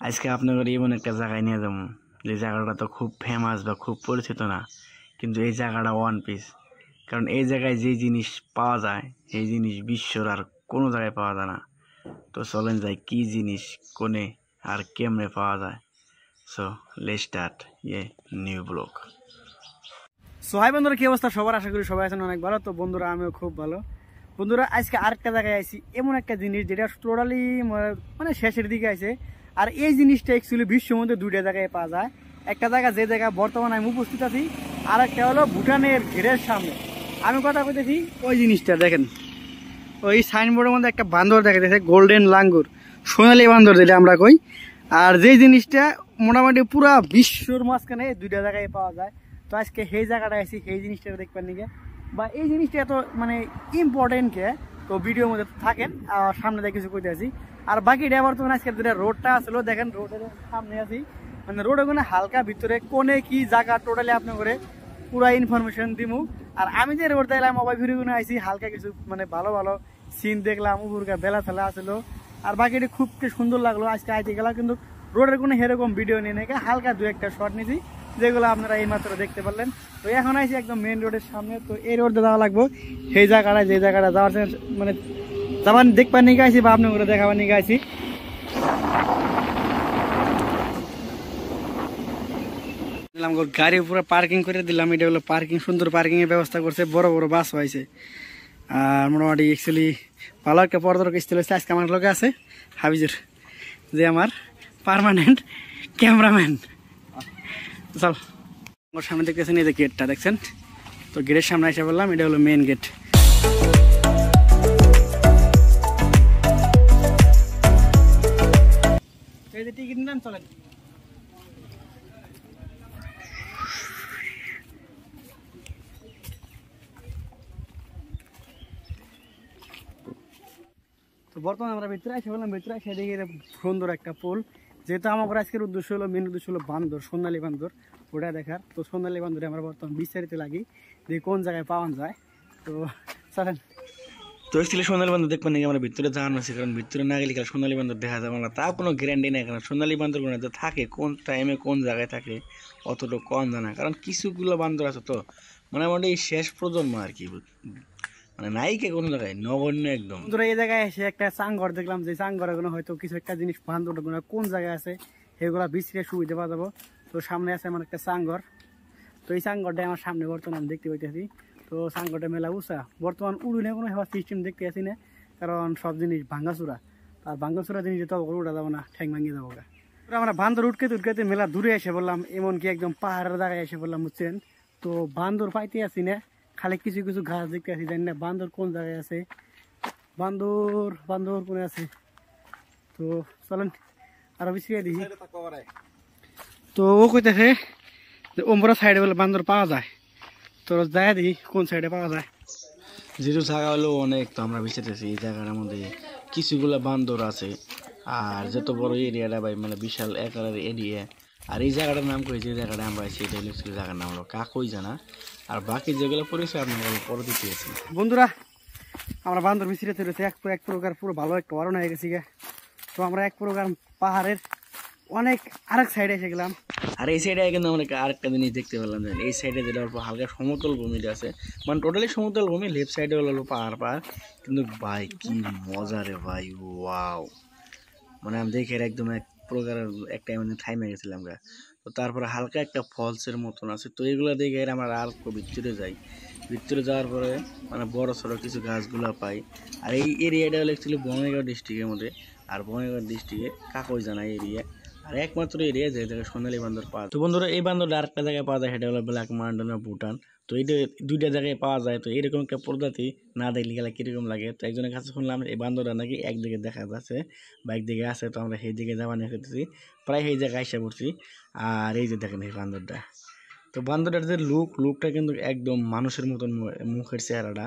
আজকে আপনাদের এমন একটা জায়গায় নিয়ে যাবো যে জায়গাটা তো খুব ফেমাস বা খুব পরিচিত না, কিন্তু এই জায়গাটা ওয়ান পিস। কারণ এই জায়গায় যে জিনিস পাওয়া যায় এই জিনিস বিশ্বর আর কোনো জায়গায় পাওয়া যায় না। তো চলেন যাই কি জিনিস কোনে আর কেমনে পাওয়া যায়। So let's start new blog. So hi বন্ধুরা, কি অবস্থা সবার? আশা করি সবাই আছেন অনেক ভালো। তো বন্ধুরা, আমিও খুব ভালো। বন্ধুরা, আজকে আরেকটা জায়গায় আইছি, এমন একটা জিনিস যেটা টোটালি মানে শেষের দিকে আছে। আর এই জিনিসটা অ্যাকচুয়ালি বিশ্বের মধ্যে দুইটা জায়গায় পাওয়া যায়। একটা জায়গা যে জায়গা বর্তমানে আমি উপস্থিত আছি, আর একটা হলো ভুটানের ঘেরের সামনে। আমি কথা বলতেছি ওই জিনিসটা দেখেন, ওই সাইনবোর্ডের মধ্যে একটা বান্দর দেখা যাচ্ছে, গোল্ডেন লাঙ্গুর, সোনালি বান্দর যেটা আমরা কই। আর যে জিনিসটা মোটামুটি পুরা বিশ্বর মাঝখানে দুইটা জায়গায় পাওয়া যায়। তো আজকে সেই জায়গাটা আছি, সেই জিনিসটা দেখবেন নিকে, বা এই জিনিসটা এত মানে ইম্পর্টেন্ট কে। তো ভিডিওর মধ্যে থাকেন, আর সামনে দিয়ে কিছু কইতে আছি। আর বাকিটা বর্তমানে আজকে যেটা রোডটা আসলো দেখেন, রোডের সামনে আছি, মানে রোড ওখানে হালকা ভিতরে কোনে কি জায়গা টোটালি আপনার করে পুরা ইনফরমেশন দিমু। আর আমি যে রোড দেখলাম মোবাইল ভিডিও গুলো আইসি, হালকা কিছু মানে ভালো ভালো সিন দেখলাম, উপরকা বেলা ফেলা আসলো। আর বাকিটা খুব সুন্দর লাগলো আজকে আইতে গেলাম, কিন্তু রোডের কোনো সেরকম ভিডিও নিয়ে নাকি, হালকা দু একটা শট নিয়েছি যেগুলো আপনারা এইমাত্র দেখতে পারলেন। তো এখন আইসি একদম মেন রোডের সামনে। তো এই রোডে যাওয়া লাগবো সেই জায়গাটা, যে জায়গাটা যাওয়ার মানে যাবার দেখবার নিয়ে আইসি বা আপনার করে দেখাবার নিয়ে আইসি। গাড়ি উপরে পার্কিং করে দিলাম, এটা হলো পার্কিং, সুন্দর পার্কিং এর ব্যবস্থা করছে, বড় বড় বাস হয়েছে। আর মোটামুটি অ্যাকচুয়ালি ভালো একটা পর্দরক স্থল হচ্ছে। আজকে আমার লোকে আছে হাবিজুর, যে আমার পার্মানেন্ট ক্যামেরাম্যান। চল, ওর সামনে দেখতেছেন এই যে গেটটা দেখছেন, তো গেটের সামনে এসে বললাম এটা হলো মেন গেট। এই যে টিকিট নিলাম, চলেন। তো বর্তমানে আমরা ভিতরে এসে বললাম, ভিতরে এসে দেখি সুন্দর একটা পোল। যেহেতু আমার আজকের উদ্দেশ্য হলো, মেন উদ্দেশ্য হলো বান্দর, সোনালী বান্দর, ওটা দেখার। তো সোনালী বান্দরে আমরা বর্তমান বিস্তারিত লাগি যে কোন জায়গায় পাওয়া যায়। তো চলেন। তো অ্যাকচুয়ালি সোনালী বান্দর দেখবেন নাকি আমরা ভিতরে যাওয়ানো হয়েছে, কারণ ভিতরে না গেলে সোনালী বান্দর দেখা যাবে না, তাও কোনো গ্যারান্টি নেই। কারণ সোনালী বান্দর কোনো যে থাকে কোন টাইমে কোন জায়গায় থাকে অতটুকু কম জানা। কারণ কিছুগুলো বান্দর আছে তো মোটামুটি শেষ প্রজন্ম আর কি, মানে নাইকে কোনো জায়গায় নগণ্য একদম। ধরো এই জায়গায় এসে একটা চাংঘর দেখলাম, যে চাংঘরে কোনো হয়তো কিছু একটা জিনিস বান্দর কোন জায়গায় আছে সেগুলা বিশ্রে সুবিধা পাওয়া যাবো। তো সামনে আছে আমার একটা চাংঘর। তো এই চাংঘরটাই আমার সামনে বর্তমান দেখতে পাইতেছি। তো চাংঘরটা মেলা উঁচা, বর্তমান উড়ুনে কোনো হেবার সিস্টেম দেখতে আসি না, কারণ সব জিনিস ভাঙ্গাচুরা। আর ভাঙ্গাচুরা জিনিস তো উঠা যাবো না, ঠ্যাং ভাঙিয়ে যাবো। আমরা বান্দর উঠতে মেলা দূরে এসে বললাম, এমনকি একদম পাহাড়ের জায়গায় এসে বললাম, বুঝছেন। তো বান্দর পাইতে আসি না, খালি কিছু কিছু ঘাস দেখতে আসি, জানি না বান্দর কোন জায়গায় আছে, বান্দর বান্দর কোনে আছে। তো চলেন আরো বেশি দেখি। তো ও কইতেছে যে ওমরা সাইডে বলে বান্দর পাওয়া যায়, তো যাই দেখি কোন সাইডে পাওয়া যায়। যেহেতু জায়গা হলো অনেক, তো আমরা বিচারতেছি এই জায়গাটার মধ্যে কিছুগুলো বান্দর আছে। আর যত বড় এরিয়াটা ভাই, মানে বিশাল একারের এরিয়া। আর এই জায়গাটার নাম করে যে জায়গাটা আমরা আছি, এটা হলো জায়গার নাম হলো কাকই জানা। আর বাকি যেগুলো পরিচয় আপনার পরে দিতেছি। বন্ধুরা, আমরা বান্দর মিশ্রিত রয়েছে এক প্রকার পুরো ভালো একটা অরণ্য হয়ে গেছি। তো আমরা এক প্রকার পাহাড়ের অনেক আরেক সাইডে এসে গেলাম। আর এই সাইডে কিন্তু আমরা আরেকটা জিনিস দেখতে পেলাম, যে এই সাইডে যেটা অল্প হালকা সমতল ভূমিটা আছে, মানে টোটালি সমতল ভূমি, লেফট সাইডে হলো পাহাড় পাহাড়। কিন্তু ভাই কি মজা রে ভাই, ওয়াও! মানে আমি দেখে একদম এক প্রকার একটা মানে থাইমে গেছিলাম গা। তো তারপরে হালকা একটা ফলসের মতন আছে, তো এগুলো দেখে আমরা আর ভিতরে যাই। ভিতরে যাওয়ার পরে মানে বড় সড়ো কিছু গাছগুলো পাই। আর এই এরিয়াটা হলো অ্যাকচুয়ালি বঙ্গাইগাঁও ডিস্ট্রিক্টের মধ্যে। আর বঙ্গাইগাঁও ডিস্ট্রিক্টে কাকই জানা এরিয়া, আর একমাত্র এরিয়া যে জায়গায় সোনালী বান্দর পাওয়া যায়। তো বন্ধুরা, এই বান্দরটা আরেকটা জায়গায় পাওয়া যায়, সেটা হলো ব্ল্যাক মাউন্টেন অফ ভুটান। তো এইটা দুইটা জায়গায় পাওয়া যায়। তো এরকম একটা প্রজাতি না দেখলে গেলে কিরকম লাগে। তো একজনের কাছে শুনলাম এই বান্দরটা নাকি একদিকে দেখা যাচ্ছে বা একদিকে আছে। তো আমরা সেই দিকে যাওয়া নিয়ে করতেছি, প্রায় সেই জায়গায় এসে পড়ছি। আর এই যে দেখেন এই বান্দরটা, তো বান্দরটার যে লুকটা কিন্তু একদম মানুষের মতন মুখের চেহারাটা।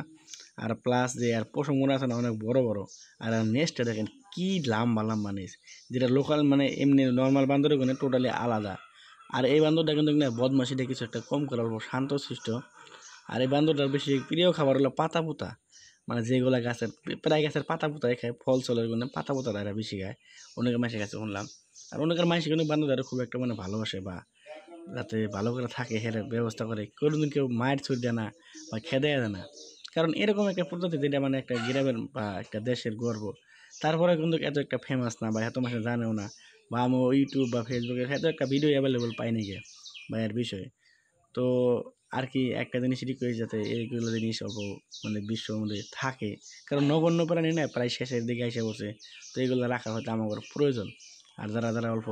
আর প্লাস যে আর পশমগুলো আছে না অনেক বড় বড়। আর নেক্সটটা দেখেন কি লম্বা লম্বা নেস, যেটা লোকাল মানে এমনি নর্মাল বান্দরের কোনো টোটালি আলাদা। আর এই বান্দরটা কিন্তু না বদমাশিটা কিছু একটা কম করে, অল্প শান্তশিষ্ট। আর এই বান্দরটার বেশি প্রিয় খাবার হলো পাতা পোতা, মানে যেগুলো গাছের প্রায় গাছের পাতা পোতাই খায়, ফল চলের জন্য পাতা পোতা তারা বেশি খায়, অনেকে মাসে কাছে শুনলাম। আর অনেকের মানুষ কিন্তু বান্ধবরা খুব একটা মানে ভালোবাসে বা যাতে ভালো করে থাকে হের ব্যবস্থা করে কোনোদিন কেউ মায়ের ছুট দেয় না বা খেদে দেয় না। কারণ এরকম একটা পদ্ধতি যেটা মানে একটা গ্রামের বা একটা দেশের গর্ব, তারপরে কিন্তু এত একটা ফেমাস না বা এত মাসে জানেও না, বা আমি ইউটিউব বা ফেসবুকে এত একটা ভিডিও অ্যাভেলেবল পাই নাকি বা এর বিষয়ে। তো আর কি একটা জিনিস রিকোয়েস্ট যাতে এইগুলো জিনিস অল্প মানে বিশ্বের মধ্যে থাকে, কারণ নগণ্য প্রাণী না প্রায় শেষের দিকে এসে বসে, তো এগুলো রাখা হয়তো আমার প্রয়োজন। আর যারা যারা অল্প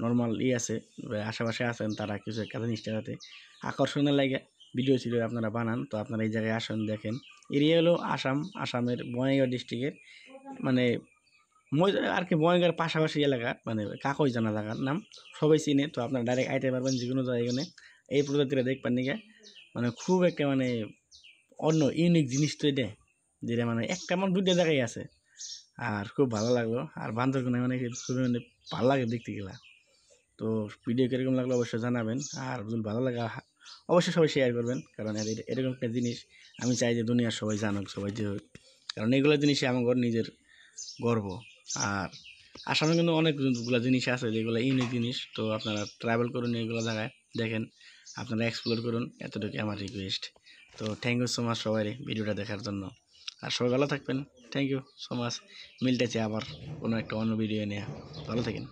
নর্মাল আছে বা আশেপাশে আছেন তারা কিছু একটা জিনিসটা যাতে আকর্ষণের লাগে ভিডিও ছিল আপনারা বানান, তো আপনারা এই জায়গায় আসেন দেখেন। এরিয়া হলো আসামের বঙ্গাইগাঁও ডিস্ট্রিক্টের মানে আর কি বঙ্গাইগাঁওর পাশাপাশি এলাকা মানে কাকই জানা জায়গার নাম, সবাই চিনে। তো আপনারা ডাইরেক্ট আইতে পারবেন যে কোনো জায়গায় এখানে এই প্রজাতিটা দেখবেন নাকি মানে খুব একটা মানে অন্য ইউনিক জিনিস তো এটা, যেটা মানে একটা আমার দুইটা জায়গায় আছে। আর খুব ভালো লাগলো, আর বান্দরবনে মানে খুবই মানে ভালো লাগে দেখতে গেলা। তো ভিডিও কীরকম লাগলো অবশ্যই জানাবেন, আর যদি ভালো লাগে অবশ্যই সবাই শেয়ার করবেন, কারণ এরকম একটা জিনিস আমি চাই যে দুনিয়ার সবাই জানুক, সবাই যে হোক, কারণ এগুলো জিনিসই আমার নিজের গর্ব। আর আসামে কিন্তু অনেকগুলো জিনিস আছে যেগুলো ইউনিক জিনিস, তো আপনারা ট্রাভেল করুন এইগুলো জায়গায় দেখেন, আপনারা এক্সপ্লোর করুন, এতটুকু আমার রিকোয়েস্ট। তো থ্যাংক ইউ সো মাচ সবাই ভিডিওটা দেখার জন্য, আর সবাই ভালো থাকবেন। থ্যাংক ইউ সো মাচ, মিলতেছে আবার কোনো একটা অন্য ভিডিও নিয়ে, ভালো থাকেন।